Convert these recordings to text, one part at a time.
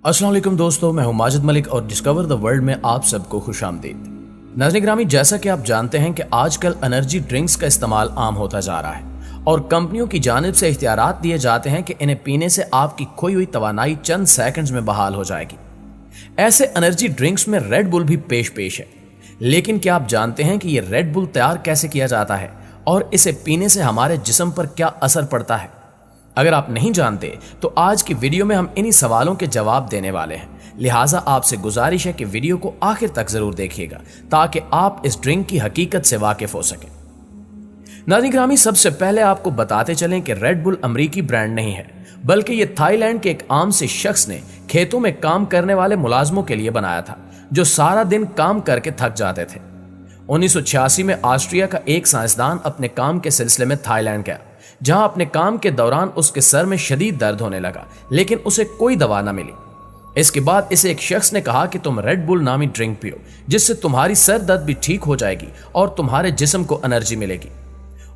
अस्सलाम वालेकुम दोस्तों, मैं हूं माजिद मलिक और डिस्कवर द वर्ल्ड में आप सबको खुश आमदीद। नाज़रीन ग्रामी, जैसा कि आप जानते हैं कि आजकल एनर्जी ड्रिंक्स का इस्तेमाल आम होता जा रहा है और कंपनियों की जानिब से इख्तियारात दिए जाते हैं कि इन्हें पीने से आपकी खोई हुई तवानाई चंद सेकंड्स में बहाल हो जाएगी। ऐसे एनर्जी ड्रिंक्स में रेड बुल भी पेश है। लेकिन क्या आप जानते हैं कि ये रेड बुल तैयार कैसे किया जाता है और इसे पीने से हमारे जिस्म पर क्या असर पड़ता है? अगर आप नहीं जानते तो आज की वीडियो में हम इन्हीं सवालों के जवाब देने वाले हैं। लिहाजा आपसे गुजारिश है कि वीडियो को आखिर तक जरूर देखिएगा ताकि आप इस ड्रिंक की हकीकत से वाकिफ हो सकें। नाज़रीन ग्रामी, सबसे पहले आपको बताते चलें कि रेड बुल अमरीकी ब्रांड नहीं है, बल्कि ये थाईलैंड के एक आम से शख्स ने खेतों में काम करने वाले मुलाजमों के लिए बनाया था जो सारा दिन काम करके थक जाते थे। 1986 में ऑस्ट्रिया का एक साइंसदान अपने काम के सिलसिले में थाईलैंड गया, जहां अपने काम के दौरान उसके सर में शदीद दर्द होने लगा, लेकिन उसे कोई दवा न मिली। इसके बाद इसे एक शख्स ने कहा कि तुम रेड बुल नामी ड्रिंक पियो, जिससे तुम्हारी सर दर्द भी ठीक हो जाएगी और तुम्हारे जिस्म को एनर्जी मिलेगी।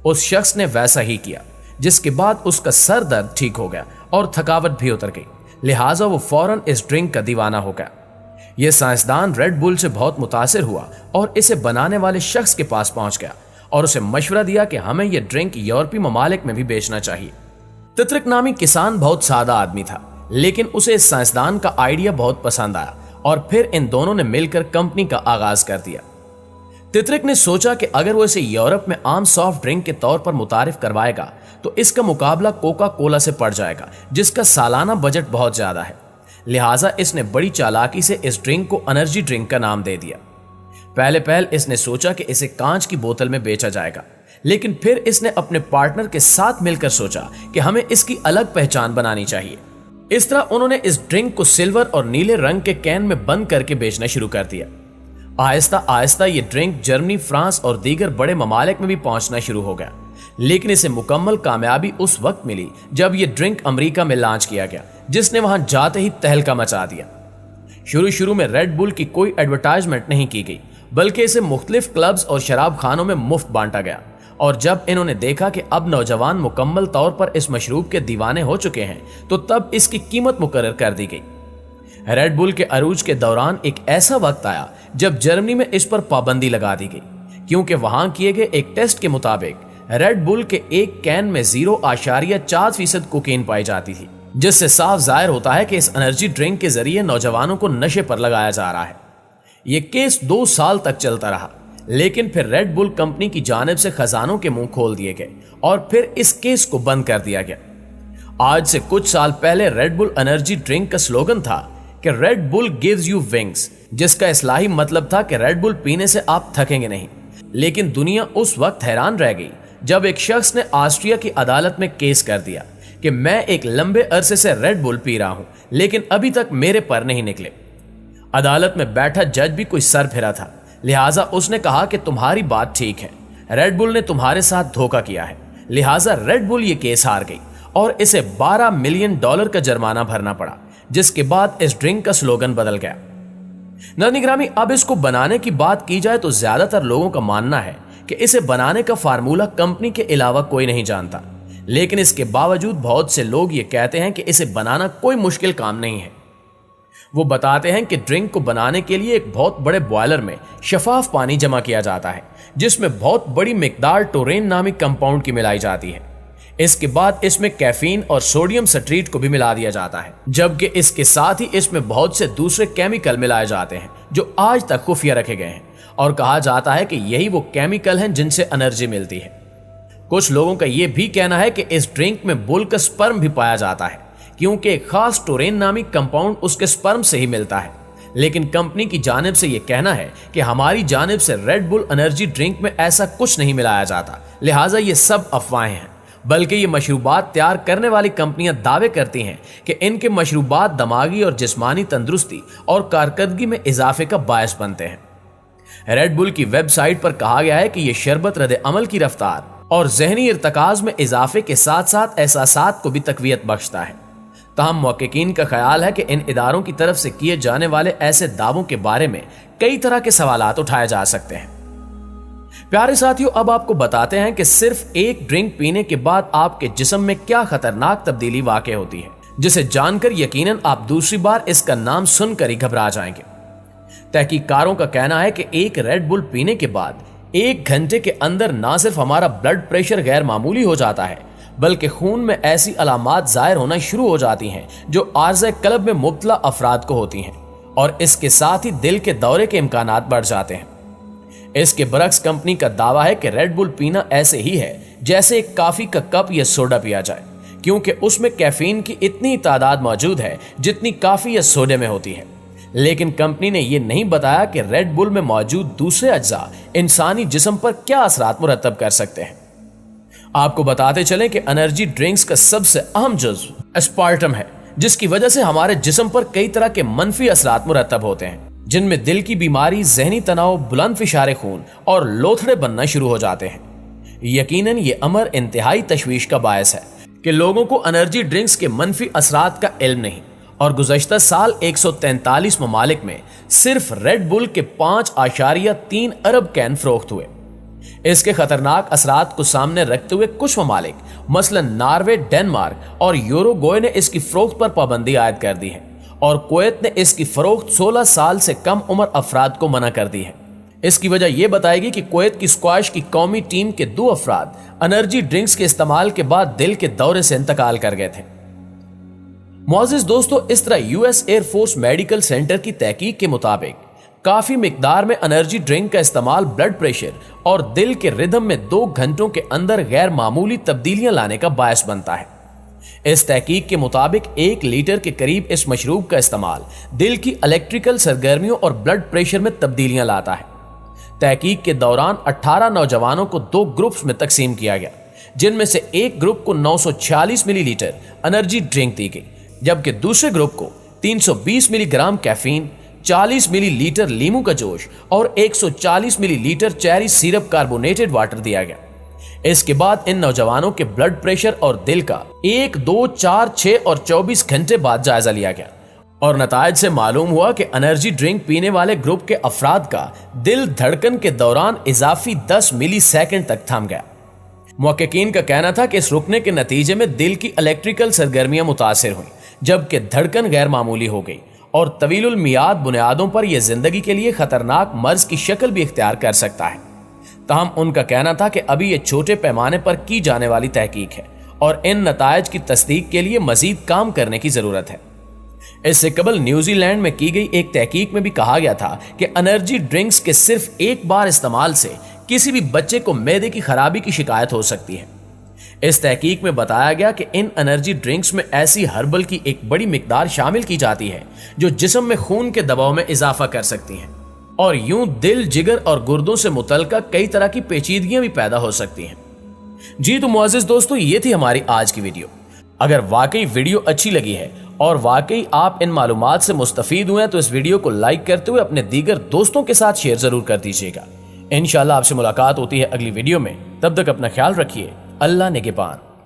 उस शख्स ने वैसा ही किया, जिसके बाद उसका सर दर्द ठीक हो गया और थकावट भी उतर गई। लिहाजा वो फौरन इस ड्रिंक का दीवाना हो गया। यह साइंसदान रेड बुल से बहुत मुतासिर हुआ और इसे बनाने वाले शख्स के पास पहुंच गया और उसे मशवरा दिया कि हमें यह ड्रिंक यूरोपीय ममालिक में भी बेचना चाहिए। तित्रिक नामी किसान बहुत सादा आदमी था, लेकिन उसे इस साइंसदान का आइडिया बहुत पसंद आया और फिर इन दोनों ने मिलकर कंपनी का आगाज कर दिया। तित्रिक ने सोचा कि अगर वो इसे यूरोप में आम सॉफ्ट ड्रिंक के तौर पर मुतारिफ करवाएगा तो इसका मुकाबला कोका कोला से पड़ जाएगा, जिसका सालाना बजट बहुत ज्यादा है। लिहाजा इसने बड़ी चालाकी से इस ड्रिंक को एनर्जी ड्रिंक का नाम दे दिया। पहले इसने सोचा कि इसे कांच की बोतल में बेचा जाएगा, लेकिन फिर इसने अपने पार्टनर के साथ मिलकर सोचा कि हमें इसकी अलग पहचान बनानी चाहिए। इस तरह उन्होंने इस ड्रिंक को सिल्वर और नीले रंग के कैन में बंद करके बेचना शुरू कर दिया। आहिस्ता आहिस्ता ये ड्रिंक जर्मनी, फ्रांस और दीगर बड़े ममालिक में भी पहुंचना शुरू हो गया, लेकिन इसे मुकम्मल कामयाबी उस वक्त मिली जब यह ड्रिंक अमेरिका में लॉन्च किया गया, जिसने वहां जाते ही तहलका मचा दिया। शुरू में रेड बुल की कोई एडवर्टाइजमेंट नहीं की गई, बल्कि इसे मुख्तलिफ क्लब्स और शराब खानों में मुफ्त बांटा गया। और जब इन्होंने देखा कि अब नौजवान मुकम्मल तौर पर इस मशरूब के दीवाने हो चुके हैं, तो तब इसकी कीमत मुकर्रर कर दी गई। रेड बुल के अरूज के दौरान एक ऐसा वक्त आया जब जर्मनी में इस पर पाबंदी लगा दी गई, क्योंकि वहां किए गए एक टेस्ट के मुताबिक रेड बुल के एक कैन में 0.4% कोकीन पाई जाती थी, जिससे साफ जाहिर होता है कि इस एनर्जी ड्रिंक के जरिए नौजवानों को नशे पर लगाया जा रहा है। यह केस 2 साल तक चलता रहा, लेकिन फिर रेड बुल कंपनी की जानिब से खजानों के मुंह खोल दिए गए और फिर इस केस को बंद कर दिया गया। आज से कुछ साल पहले रेड बुल एनर्जी ड्रिंक का स्लोगन था कि red bull gives you wings, जिसका इस्लाही मतलब था कि रेड बुल पीने से आप थकेंगे नहीं। लेकिन दुनिया उस वक्त हैरान रह गई जब एक शख्स ने ऑस्ट्रिया की अदालत में केस कर दिया कि मैं एक लंबे अरसे से रेड बुल पी रहा हूं, लेकिन अभी तक मेरे पर नहीं निकले। अदालत में बैठा जज भी कोई सर फिरा था, लिहाजा उसने कहा कि तुम्हारी बात ठीक है, रेड बुल ने तुम्हारे साथ धोखा किया है। लिहाजा रेड बुल ये केस हार गई और इसे $12 मिलियन का जुर्माना भरना पड़ा, जिसके बाद इस ड्रिंक का स्लोगन बदल गया। नाज़रीन ग्रामी, अब इसको बनाने की बात की जाए तो ज्यादातर लोगों का मानना है कि इसे बनाने का फार्मूला कंपनी के अलावा कोई नहीं जानता, लेकिन इसके बावजूद बहुत से लोग ये कहते हैं कि इसे बनाना कोई मुश्किल काम नहीं है। वो बताते हैं कि ड्रिंक को बनाने के लिए एक बहुत बड़े बॉयलर में शफाफ पानी जमा किया जाता है, जिसमें बहुत बड़ी मिकदार टोरेन नामी कंपाउंड की मिलाई जाती है। इसके बाद इसमें कैफीन और सोडियम सट्रीट को भी मिला दिया जाता है, जबकि इसके साथ ही इसमें बहुत से दूसरे केमिकल मिलाए जाते हैं जो आज तक खुफिया रखे गए हैं, और कहा जाता है कि यही वो केमिकल हैं जिनसे एनर्जी मिलती है। कुछ लोगों का यह भी कहना है कि इस ड्रिंक में बुल का स्पर्म भी पाया जाता है, क्योंकि एक खास टोरेन नामी कंपाउंड उसके स्पर्म से ही मिलता है। लेकिन कंपनी की जानिब से यह कहना है कि हमारी जानिब से रेड बुल एनर्जी ड्रिंक में ऐसा कुछ नहीं मिलाया जाता, लिहाजा ये सब अफवाहें हैं। बल्कि ये मशरूबात तैयार करने वाली कंपनियां दावे करती हैं कि इनके मशरूबात दिमागी और जिस्मानी तंदुरुस्ती और कारकर्दगी में इजाफे का बायस बनते हैं। रेड बुल की वेबसाइट पर कहा गया है कि यह शरबत रद्द अमल की रफ्तार और जहनी इर्तकाज में इजाफे के साथ साथ एहसासात को भी तकवीयत बख्शता है। ताहम मुहक्किकीन का ख्याल है कि इन इदारों की तरफ से किए जाने वाले ऐसे दावों के बारे में कई तरह के सवालात उठाए जा सकते हैं। प्यारे साथियों, अब आपको बताते हैं कि सिर्फ एक ड्रिंक पीने के बाद आपके जिस्म में क्या खतरनाक तब्दीली वाक़ई होती है। जिसे जानकर यकीनन आप दूसरी बार इसका नाम सुनकर ही घबरा जाएंगे। तहकीककारों का कहना है कि एक रेड बुल पीने के बाद 1 घंटे के अंदर ना सिर्फ हमारा ब्लड प्रेशर गैर मामूली हो जाता है, बल्कि खून में ऐसी अलामात जाहिर होना शुरू हो जाती हैं जो आर्ज़े कल्ब में मुब्तला अफराद को होती हैं, और इसके साथ ही दिल के दौरे के इम्कानात बढ़ जाते हैं। इसके बरक्स कंपनी का दावा है कि रेड बुल पीना ऐसे ही है जैसे एक कॉफी का कप या सोडा पिया जाए, क्योंकि उसमें कैफीन की इतनी तादाद मौजूद है जितनी कॉफी या सोडे में होती है। लेकिन कंपनी ने यह नहीं बताया कि रेड बुल में मौजूद दूसरे अज्जा इंसानी जिस्म पर क्या असरात मुरतब कर सकते हैं। आपको बताते चलें कि एनर्जी ड्रिंक्स का सबसे अहम जुज़्व एस्पार्टम है, जिसकी वजह से हमारे जिस्म पर कई तरह के मनफी असरात मुरतब होते हैं, जिनमें दिल की बीमारी, जहनी तनाव, बुलंद फिशारे खून और लोथड़े बनना शुरू हो जाते हैं। यकीनन ये अमर इंतहाई तशवीश का बायस है कि लोगों को एनर्जी ड्रिंक्स के मनफी असरात का इल्म नहीं, और गुज़श्ता साल 143 ममालिक में सिर्फ रेड बुल के 5.3 अरब कैन फरोख्त हुए। इसके खतरनाक असरात को सामने रखते हुए कुछ ममालिक मसलन नार्वे, डेनमार्क और यूरोगोए ने इसकी फरोख्त पर पाबंदी आयद कर दी है, और कुवैत ने इसकी फरोख्त 16 साल से कम उम्र अफराद को मना कर दी है। इसकी वजह यह बताएगी कि कुवैत की स्क्वाश की कौमी टीम के 2 अफराद एनर्जी ड्रिंक्स के इस्तेमाल के बाद दिल के दौरे से इंतकाल कर गए थे। मुअज़्ज़िज़ दोस्तों, इस तरह यूएस एयरफोर्स मेडिकल सेंटर की तहकीक के मुताबिक काफी मिकदार में एनर्जी ड्रिंक का इस्तेमाल ब्लड प्रेशर और दिल के रिदम में 2 घंटों के अंदर गैर मामूली तब्दीलियां लाने का बायस बनता है। इस तहकीक के मुताबिक 1 लीटर के करीब इस मशरूब का इस्तेमाल दिल की इलेक्ट्रिकल सरगर्मियों और ब्लड प्रेशर में तब्दीलियां लाता है। तहकीक के दौरान 18 नौजवानों को 2 ग्रुप्स में तकसीम किया गया, जिनमें से एक ग्रुप को 946 मिलीलीटर एनर्जी ड्रिंक दी गई, जबकि दूसरे ग्रुप को 320 मिलीग्राम कैफीन, 40 मिलीलीटर लीमू का जोश और 140 millilitre cherry syrup carbonated water दिया गया। इसके बाद इन नौजवानों के ब्लड प्रेशर और दिल का 1, 2, 4, 6 और 24 घंटे बाद जायजा लिया गया, और नतायज से मालूम हुआ कि एनर्जी ड्रिंक पीने वाले ग्रुप के अफराद का दिल धड़कन के दौरान इजाफी 10 मिली सेकेंड तक थम गया। मुहक्किकीन का कहना था कि इस रुकने के नतीजे में दिल की इलेक्ट्रिकल सरगर्मियां मुतासिर हुई, जबकि धड़कन गैर मामूली हो गई, और तवीलुल मियाद बुनियादों पर यह जिंदगी के लिए खतरनाक मर्ज की शक्ल भी इख्तियार कर सकता है। ताहम उनका कहना था कि अभी यह छोटे पैमाने पर की जाने वाली तहकीक है, और इन नतायज की तस्दीक के लिए मजीद काम करने की जरूरत है। इससे कबल न्यूजीलैंड में की गई एक तहकीक में भी कहा गया था कि एनर्जी ड्रिंक्स के सिर्फ एक बार इस्तेमाल से किसी भी बच्चे को मैदे की खराबी की शिकायत हो सकती है। इस तहकीक में बताया गया कि इन एनर्जी ड्रिंक्स में ऐसी हर्बल की एक बड़ी मिकदार शामिल की जाती है जो जिस्म में खून के दबाव में इजाफा कर सकती हैं, और यूं दिल, जिगर और गुर्दों से मुतल्लिका कई तरह की पेचीदगियां भी पैदा हो सकती हैं। जी तो मुअज़्ज़िज़ दोस्तों, ये थी हमारी आज की वीडियो। अगर वाकई वीडियो अच्छी लगी है और वाकई आप इन मालूमात से मुस्तफीद हुए हैं तो इस वीडियो को लाइक करते हुए अपने दीगर दोस्तों के साथ शेयर जरूर कर दीजिएगा। इंशाल्लाह आपसे मुलाकात होती है अगली वीडियो में। तब तक अपना ख्याल रखिए। अल्लाह निगहबान।